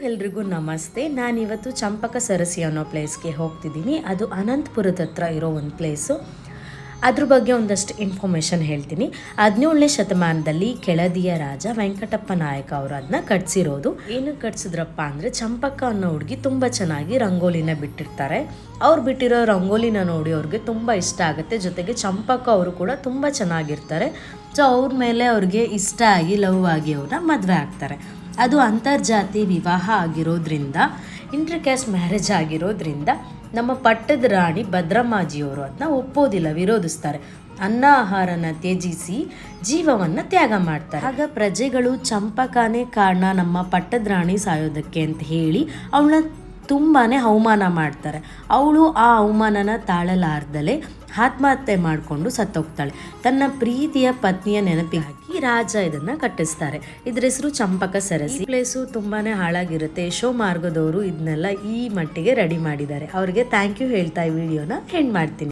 ಎಲ್ರಿಗೂ ನಮಸ್ತೆ. ನಾನಿವತ್ತು ಚಂಪಕ ಸರಸಿ ಅನ್ನೋ ಪ್ಲೇಸ್ಗೆ ಹೋಗ್ತಿದ್ದೀನಿ. ಅದು ಅನಂತಪುರದ ಹತ್ರ ಇರೋ ಒಂದು ಪ್ಲೇಸು. ಅದ್ರ ಬಗ್ಗೆ ಒಂದಷ್ಟು ಇನ್ಫಾರ್ಮೇಷನ್ ಹೇಳ್ತೀನಿ. 17ನೇ ಶತಮಾನದಲ್ಲಿ ಕೆಳದಿಯ ರಾಜ ವೆಂಕಟಪ್ಪ ನಾಯಕ ಅವರು ಅದನ್ನ ಕಟ್ಸಿರೋದು. ಏನು ಕಟ್ಸಿದ್ರಪ್ಪ ಅಂದರೆ, ಚಂಪಕ ಅನ್ನೋ ಹುಡುಗಿ ತುಂಬ ಚೆನ್ನಾಗಿ ರಂಗೋಲಿನ ಬಿಟ್ಟಿರ್ತಾರೆ. ಅವ್ರು ಬಿಟ್ಟಿರೋ ರಂಗೋಲಿನ ನೋಡಿ ಅವ್ರಿಗೆ ತುಂಬ ಇಷ್ಟ ಆಗುತ್ತೆ. ಜೊತೆಗೆ ಚಂಪಕ ಅವರು ಕೂಡ ತುಂಬ ಚೆನ್ನಾಗಿರ್ತಾರೆ. ಸೊ ಅವ್ರ ಮೇಲೆ ಅವ್ರಿಗೆ ಇಷ್ಟ ಆಗಿ ಲವ್ ಆಗಿ ಅವ್ರನ್ನ ಮದುವೆ ಆಗ್ತಾರೆ. ಅದು ಅಂತರ್ಜಾತಿ ವಿವಾಹ ಆಗಿರೋದ್ರಿಂದ, ಇಂಟರ್ಕ್ಯಾಸ್ಟ್ ಮ್ಯಾರೇಜ್ ಆಗಿರೋದ್ರಿಂದ ನಮ್ಮ ಪಟ್ಟದ ರಾಣಿ ಭದ್ರಮ್ಮಾಜಿಯವರು ಅದನ್ನ ಒಪ್ಪೋದಿಲ್ಲ, ವಿರೋಧಿಸ್ತಾರೆ. ಅನ್ನ ಆಹಾರನ ತ್ಯಜಿಸಿ ಜೀವವನ್ನು ತ್ಯಾಗ ಮಾಡ್ತಾರೆ. ಆಗ ಪ್ರಜೆಗಳು ಚಂಪಕನೇ ಕಾರಣ ನಮ್ಮ ಪಟ್ಟದ ರಾಣಿ ಸಾಯೋದಕ್ಕೆ ಅಂತ ಹೇಳಿ ಅವಳನ್ನ ತುಂಬಾ ಅವಮಾನ ಮಾಡ್ತಾರೆ. ಅವಳು ಆ ಅವಮಾನನ ತಾಳಲಾರ್ದಲೇ ಆತ್ಮಹತ್ಯೆ ಮಾಡಿಕೊಂಡು ಸತ್ತೋಗ್ತಾಳೆ. ತನ್ನ ಪ್ರೀತಿಯ ಪತ್ನಿಯ ನೆನಪಿಗಾಗಿ ರಾಜ ಇದನ್ನ ಕಟ್ಟಿಸ್ತಾರೆ. ಇದ್ರ ಹೆಸರು ಚಂಪಕ ಸರಸಿ. ಪ್ಲೇಸು ತುಂಬಾನೇ ಹಾಳಾಗಿರುತ್ತೆ. ಯಶೋ ಮಾರ್ಗದವರು ಇದನ್ನೆಲ್ಲ ಈ ಮಟ್ಟಿಗೆ ರೆಡಿ ಮಾಡಿದ್ದಾರೆ. ಅವ್ರಿಗೆ ಥ್ಯಾಂಕ್ ಯು ಹೇಳ್ತಾ ಈ ವಿಡಿಯೋನ ಎಂಡ್ ಮಾಡ್ತೀನಿ.